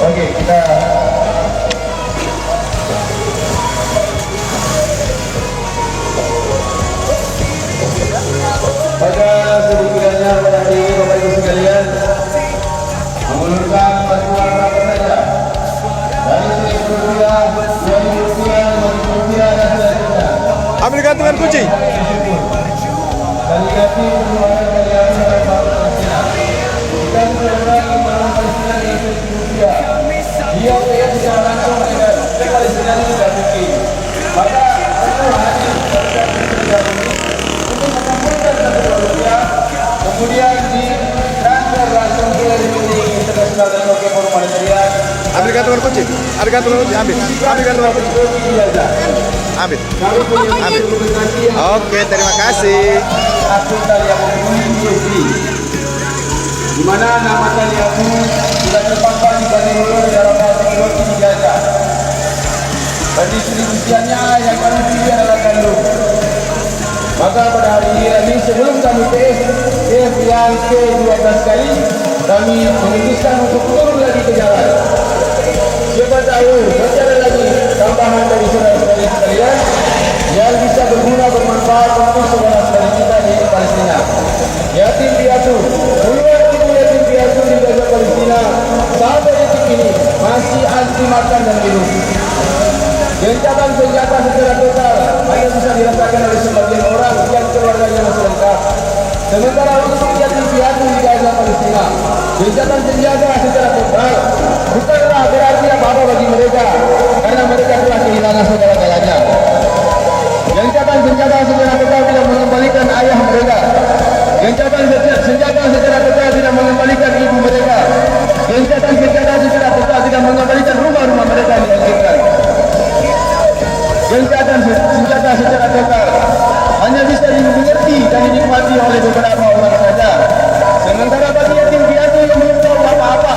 Oke, kita pada sedikitnya pada hari ini Bapak Ibu sekalian mengulurkan bantuan apa saja dari Rp1.000, Rp2.000, Rp5.000 dan selanjutnya. Ambil gantungan kunci. Kali kami perjuangan kalian sampai Palestina. Kita berdoa kepada Palestina di Indonesia. Dia tidak langsung dengan Palestina ini tidak mungkin. Maka itu hanya untuk mengumpulkan Rupiah, kemudian ditransfer langsung ke rekening internasional dan Oke Forum Monetarian. Ambil gantungan kunci. Ambil gantungan kunci. Ambil gantungan kunci. Ambil. Oke, terima kasih. Akun Taliabu BSD, di mana nama Taliabu sudah terpampang di Banjarnegara dalam bahasa Indonesia di Gaza. Pendistribusiannya yang kami pilih adalah gandum. Maka pada hari ini sebelum kami tes yang ke-12 kali, kami memutuskan untuk turun lagi ke jalan. Siapa tahu masih ada lagi tambahan dari saudara-saudari sekalian yang bisa berguna bermanfaat untuk saudara-saudari kita di Palestina. Yatim piatu, puluhan ribu yatim piatu di Gaza Palestina sampai detik ini masih anti makan dan minum. Gencatan senjata secara total hanya bisa dirasakan oleh sebagian orang yang keluarganya masih lengkap. Sementara untuk yatim piatu di Gaza Palestina, gencatan senjata secara total bukanlah berarti apa-apa bagi mereka, karena mereka telah kehilangan segala-galanya. Gencatan senjata secara total tidak mengembalikan ayah mereka. Gencatan senjata secara total tidak mengembalikan ibu mereka. Gencatan senjata secara total tidak mengembalikan rumah-rumah mereka yang dihancurkan. Gencatan senjata secara total hanya bisa dimengerti dan dinikmati oleh beberapa orang saja. Sementara bagi yatim piatu yang belum tahu apa-apa,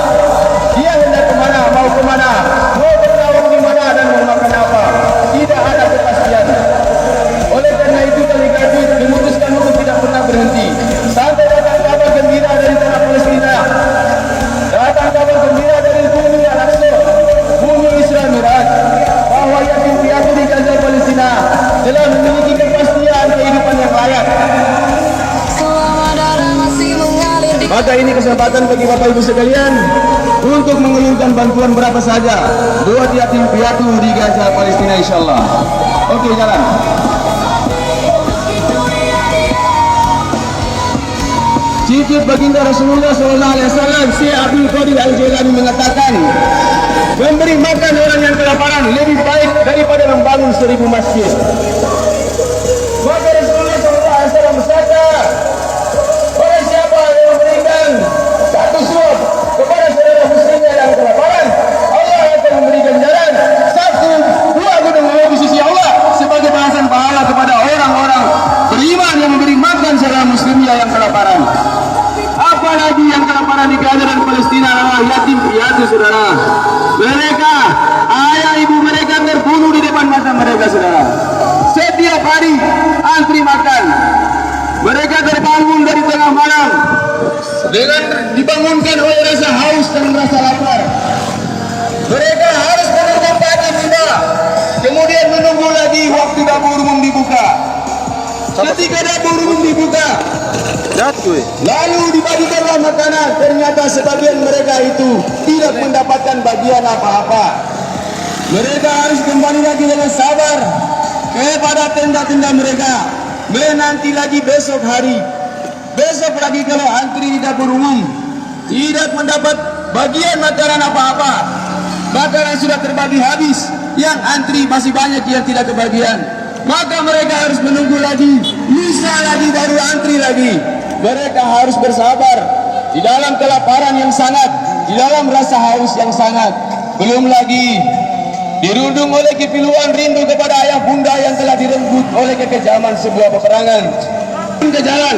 dia hendak kemana, mau kemana, mau bernaung di mana dan mau makan apa, tidak ada kepastian. Oleh karena itu Kaligrafi memutuskan untuk tidak pernah berhenti sampai datang kabar gembira dari tanah Palestina, datang kabar gembira dari bumi Al-Aqsa, bumi Isra Miraj, bahwa yatim piatu di Gaza Palestina telah memiliki kepastian kehidupan yang layak. Maka ini kesempatan bagi Bapak Ibu sekalian untuk mengelurkan bantuan berapa saja buat yatim piatu di Gaza Palestina insyaallah. Oke, jalan. Cicit baginda Rasulullah SAW, Syekh Abdul Qadir Al-Jailani mengatakan, memberi makan orang yang kelaparan lebih baik daripada membangun 1000 masjid. Maka Rasulullah SAW bersabda, barang siapa yang memberikan satu suap kepada saudara muslimnya yang kelaparan, Allah akan memberi ganjaran 1-2 gunung di sisi Allah sebagai balasan pahala kepada orang-orang beriman yang memberi makan saudara muslimnya yang kelaparan. Apalagi yang kelaparan di Gaza dan Palestina adalah yatim piatu, saudara. Mereka, ayah ibu mereka terbunuh di depan mata mereka, saudara. Setiap hari antri makan. Mereka terbangun dari tengah malam dengan dibangunkan oleh rasa haus dan rasa lapar. Mereka harus menunggu pagi tiba, kemudian menunggu lagi waktu dapur umum dibuka. Ketika dapur umum dibuka, lalu dibagikanlah makanan. Ternyata sebagian mereka itu tidak mendapatkan bagian apa-apa. Mereka harus kembali lagi dengan sabar kepada tenda-tenda mereka, menanti lagi besok hari. Besok lagi kalau antri di dapur umum tidak mendapat bagian makanan apa-apa, makanan sudah terbagi habis, yang antri masih banyak yang tidak kebagian, maka mereka harus menunggu lagi, lusa lagi baru antri lagi. Mereka harus bersabar di dalam kelaparan yang sangat, di dalam rasa haus yang sangat. Belum lagi dirundung oleh kepiluan rindu kepada ayah bunda yang telah direnggut oleh kekejaman sebuah peperangan. Ke jalan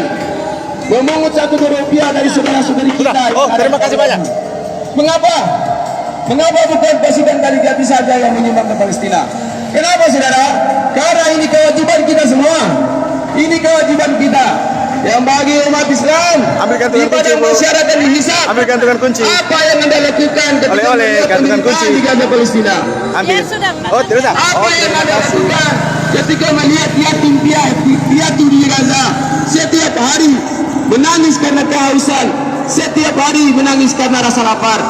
memungut 1 rupiah dari saudara-saudari kita. Terima kasih banyak. Mengapa? Mengapa bukan Presiden Kaligrafi saja yang menyumbang ke Palestina? Kenapa, saudara? Karena ini kewajiban kita semua. Ini kewajiban kita. yang bagi umat Islam Ambil gantungan di padang kunci, Bu. masyarakat dihisap. Ambil gantungan kunci. Apa yang Anda lakukan ketika Oleh-oleh, melihat gantungan penderitaan kunci. di Gaza Palestina? Ambil. Ya, sudah, Mbak. Oh, tidak. Apa Oh, yang terima Anda kasih. lakukan ketika melihat yatim piatu di Gaza setiap hari menangis karena kehausan, setiap hari menangis karena rasa lapar?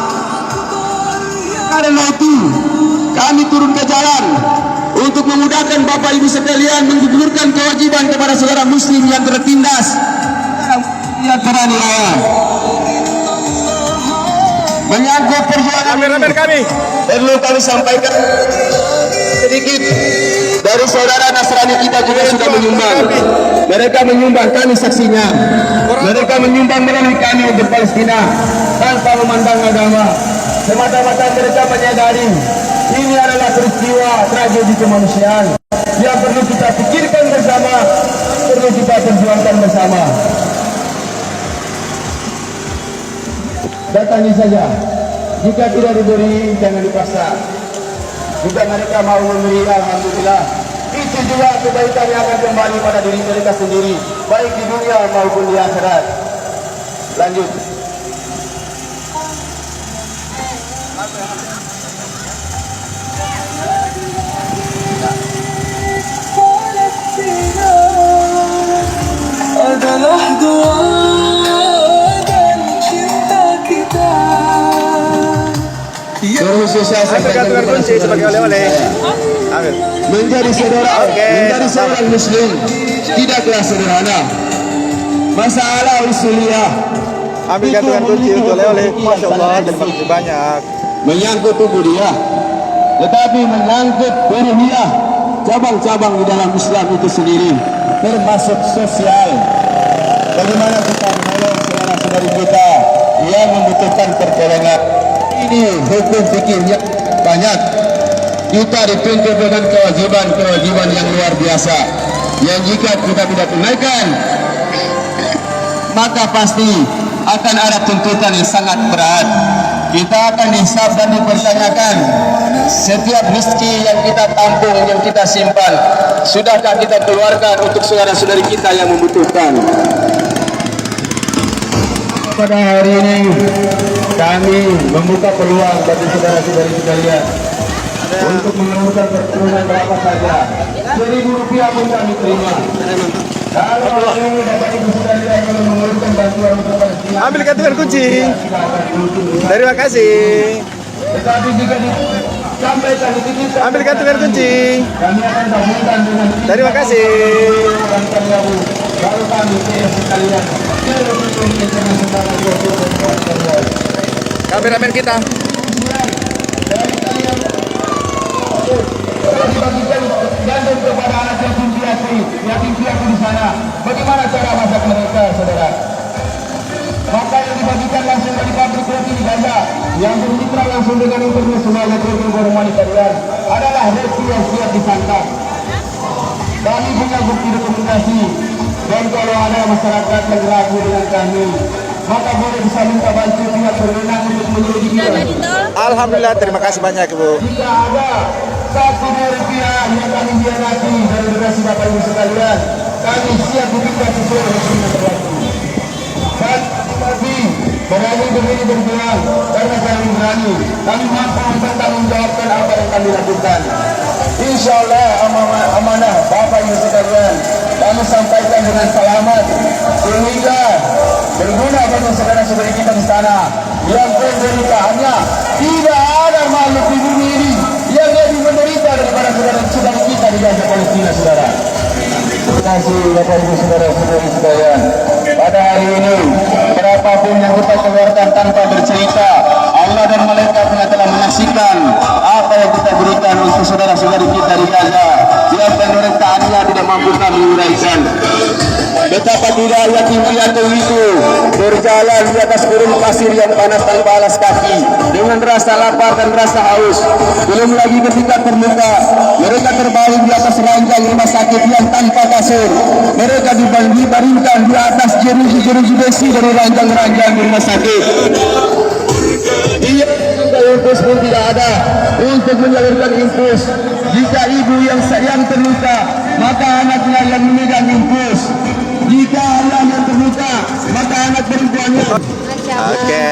Karena itu kami turun ke jalan untuk memudahkan Bapak Ibu sekalian menggugurkan kewajiban kepada saudara Muslim yang tertindas, yang teraniaya. Menyangkut perjuangan Ambil kami. perlu kami sampaikan sedikit dari saudara Nasrani kita juga sudah menyumbang. Mereka menyumbang, kami saksinya. Mereka menyumbang melalui kami untuk Palestina tanpa memandang agama. Semata-mata mereka menyadari ini adalah peristiwa tragedi kemanusiaan yang perlu kita pikirkan bersama, perlu kita perjuangkan bersama. Datangi saja. Jika tidak diberi, jangan dipaksa. Jika mereka mau memberi, alhamdulillah. Itu juga kebaikan yang akan kembali pada diri mereka sendiri, baik di dunia maupun di akhirat. Lanjut. adalah doa dan cinta kita. Terkhusus saya Ambil sampaikan gantungan kepada kunci sebagai oleh-oleh. Ambil. menjadi saudara, Oke, menjadi seorang Muslim tidaklah sederhana. Masalah usuliyah Ambil gantungan kunci untuk oleh-oleh. Masya Allah, terima kasih banyak. menyangkut tubuh dia, tetapi menyangkut ruhiyah, cabang-cabang di dalam Islam itu sendiri, termasuk sosial. Bagaimana kita menolong saudara-saudari kita yang membutuhkan pertolongan. Ini hukum fikih yang banyak. Kita dituntut dengan kewajiban yang luar biasa, yang jika kita tidak tunaikan, maka pasti akan ada tuntutan yang sangat berat. Kita akan dihisab dan dipertanyakan setiap rezeki yang kita tampung, yang kita simpan, sudahkah kita keluarkan untuk saudara-saudari kita yang membutuhkan. Pada hari ini kami membuka peluang bagi saudara-saudari sekalian untuk mengeluarkan pertolongan berapa saja. Rp1.000 pun kami terima. Kalau hari ini Bapak Ibu sekalian kalau mengeluarkan bantuan untuk Palestina, Ambil gantungan kunci. Terima kasih. tetapi jika disampaikan di titik Ambil gantungan kunci. kami akan gabungkan dengan Terima kasih. orang Kaliabu, baru kami sekalian Republik Internasional Nasional. Kameramen kita. Dibagikan gandum kepada anak yatim piatu di sana. Bagaimana cara masak mereka, saudara? Maka yang dibagikan langsung dari pabrik roti di Gaza yang bermitra langsung dengan internasional network humanitarian adalah roti yang siap disantap. Kami punya bukti dokumentasi, dan kalau ada masyarakat yang ragu dengan kami, maka boleh bisa minta bantu pihak berwenang untuk menyelidiki. Alhamdulillah, terima kasih banyak, Bu. Jika ada Rp1 yang kami hianati dari donasi Bapak Ibu sekalian, kami siap diberikan sesuai hukum yang berlaku. Dan kami berani berdiri berjuang karena kami berani. Kami mampu mempertanggungjawabkan apa yang kami lakukan. Insya Allah amanah Bapak Ibu sekalian kami sampaikan dengan selamat sehingga berguna bagi saudara-saudari kita di sana yang penderitaannya tidak ada makhluk di bumi ini yang lebih menderita daripada saudara-saudari kita di Gaza Palestina, saudara. Terima kasih Bapak Ibu saudara-saudari sekalian. Pada hari ini berapapun yang kita keluarkan tanpa bercerita, Allah dan malaikatnya telah menyaksikan apa yang kita berikan untuk saudara-saudari kita di Gaza yang penderitaannya tidak mampu kami uraikan. Betapa tidak yakin piatu itu berjalan di atas gurun pasir yang panas tanpa alas kaki dengan rasa lapar dan rasa haus. Belum lagi ketika terluka, mereka terbaring di atas ranjang rumah sakit yang tanpa kasur. Mereka dibaringkan di atas jeruji-jeruji besi dari ranjang-ranjang rumah sakit. Infus pun tidak ada untuk menyalurkan infus. Jika ibu yang terluka, maka anaknya yang memegang infus. Jika Allah yang terbuka, maka anak perempuannya. Oke.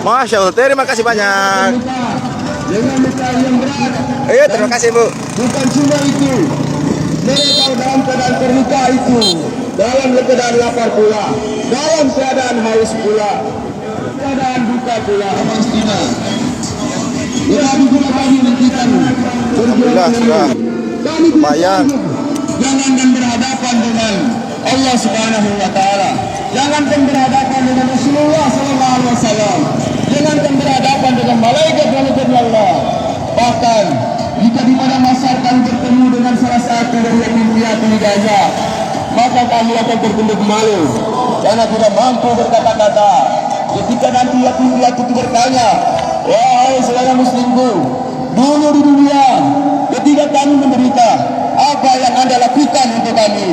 Masya Allah, terima kasih banyak. Dengan luka yang berat. Iya, terima kasih Bu. Bukan cuma itu, mereka dalam keadaan terluka itu, dalam keadaan lapar pula, dalam keadaan haus pula, keadaan duka pula. Palestina. Kami juga kami menentukan Alhamdulillah sudah lumayan. Jangankan berhadapan dengan Allah Subhanahu wa taala. Jangankan berhadapan dengan Rasulullah sallallahu alaihi wasallam. Jangankan berhadapan dengan malaikat-malaikat Allah. Bahkan jika di pada masa kami bertemu dengan salah satu dari pimpinan di Gaza, maka kami akan bertunduk malu karena tidak mampu berkata-kata. Ketika nanti yatim-piatu itu bertanya, wahai saudara muslimku, dulu di dunia ketika kami menderita, apa yang Anda lakukan untuk kami?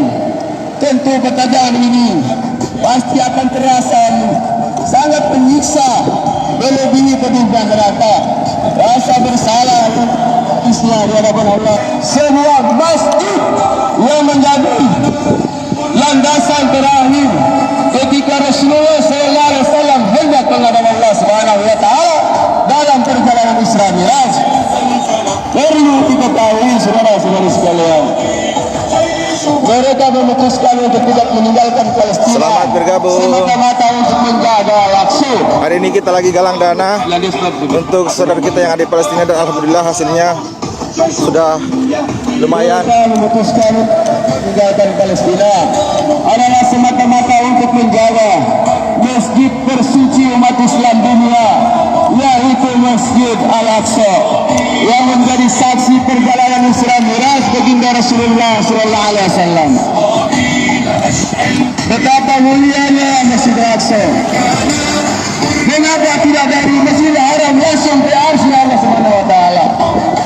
Tentu pertanyaan ini pasti akan terasa sangat menyiksa, melebihi pedihnya neraka. Rasa bersalah isnya di hadapan Allah. Sebuah masjid yang menjadi landasan terakhir ketika Rasulullah sallallahu alaihi wasallam hendak menghadap Allah Subhanahu wa taala dalam perjalanan Isra Mi'raj. Perlu diketahui saudara-saudari sekalian, mereka memutuskan untuk tidak meninggalkan Palestina. Selamat bergabung. Semata-mata untuk menjaga Al-Aqsa. Hari ini kita lagi galang dana untuk saudara kita yang ada di Palestina dan alhamdulillah hasilnya sudah lumayan. Mereka memutuskan meninggalkan Palestina adalah semata-mata untuk menjaga masjid tersuci umat Islam dunia, yaitu Masjid Al-Aqsa yang menjadi saksi perjalanan Isra Mi'raj baginda Rasulullah sallallahu alaihi wasallam. Betapa mulianya Masjid Al-Aqsa. Mengapa tidak dari Masjidil Haram langsung ke arsy Allah Subhanahu wa taala?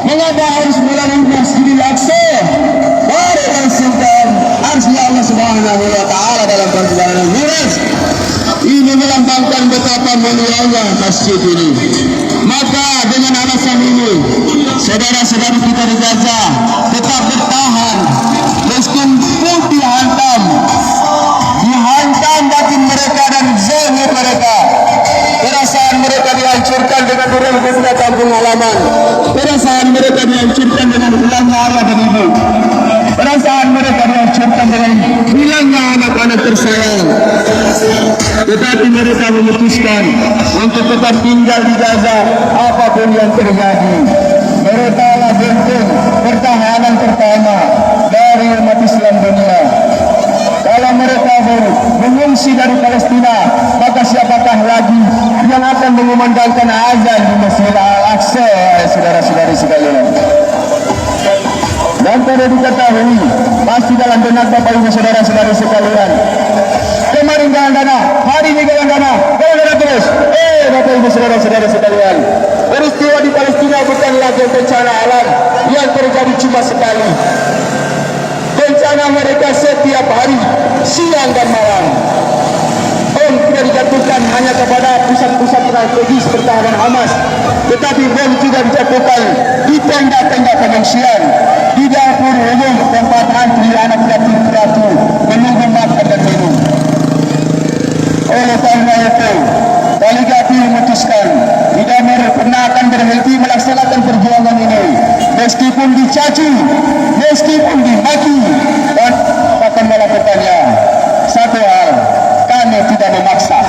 Mengapa harus melalui Masjidil Aqsa baru langsung ke arsy Allah Subhanahu wa taala dalam perjalanan Mi'raj? Ini melambangkan betapa mulianya masjid ini. Maka dengan alasan ini, saudara-saudari kita di Gaza tetap bertahan meskipun dihantam batin mereka dan zahir mereka. Perasaan mereka dihancurkan dengan durhaka kampung halaman. Perasaan mereka dihancurkan dengan hilangnya ayah dan ibu. Perasaan mereka dihancurkan dengan hilangnya anak-anak tersayang. Tetapi mereka memutuskan untuk tetap tinggal di Gaza apapun yang terjadi. Mereka lah benteng pertahanan pertama dari umat Islam dunia. Kalau mereka mengungsi dari Palestina, maka siapakah lagi yang akan mengumandangkan azan di Masjid Al-Aqsa, saudara-saudari sekalian? Dan perlu diketahui, pasti dalam benak Bapak Ibu saudara-saudari sekalian, kemarin galang dana, hari ini galang dana terus. Bapak Ibu saudara-saudari sekalian, peristiwa di Palestina bukan lagi bencana alam yang terjadi cuma sekali. Bencana mereka setiap hari, siang dan malam. Bom tidak dijatuhkan hanya kepada pusat-pusat strategis pertahanan Hamas, tetapi bom juga dijatuhkan di tenda-tenda pengungsian, di dapur umum tempat antri anak yatim-piatu menunggu makan dan minum. Oleh karena itu, Delegasi memutuskan tidak pernah akan berhenti melaksanakan perjuangan ini, meskipun dicaci, meskipun dimaki, dan akan melakukannya. Satu hal, kami tidak memaksa.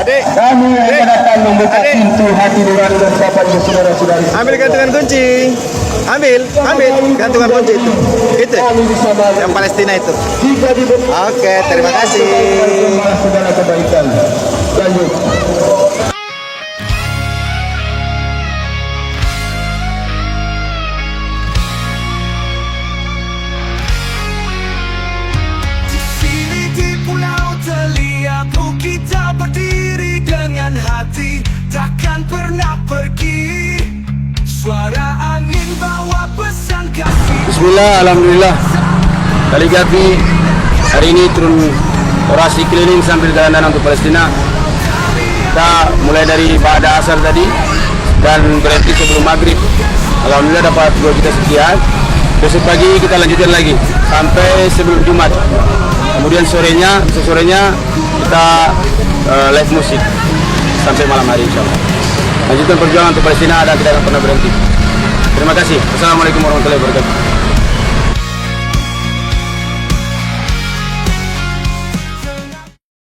Kami hanya datang membuka pintu hati nurani dan Bapak Ibu saudara-saudari. Ambil gantungan kunci. Ambil gantungan kunci itu. Itu yang Palestina itu. Oke, terima kasih. Saudara kebaikan. Lanjut. Kita berdiri dengan hati, takkan pernah pergi. Suara angin bawa pesan kasih. Bismillah, alhamdulillah. Delegasi hari ini turun orasi keliling sambil jalan dana untuk Palestina. Kita mulai dari Ba'da Asar tadi dan berhenti sebelum maghrib. Alhamdulillah dapat 2 juta sekian. Besok pagi kita lanjutkan lagi sampai sebelum Jumat. Kemudian sorenya kita live musik sampai malam hari insyaallah. Lanjutkan perjuangan untuk Palestina dan tidak akan pernah berhenti. Terima kasih. Assalamualaikum warahmatullahi wabarakatuh.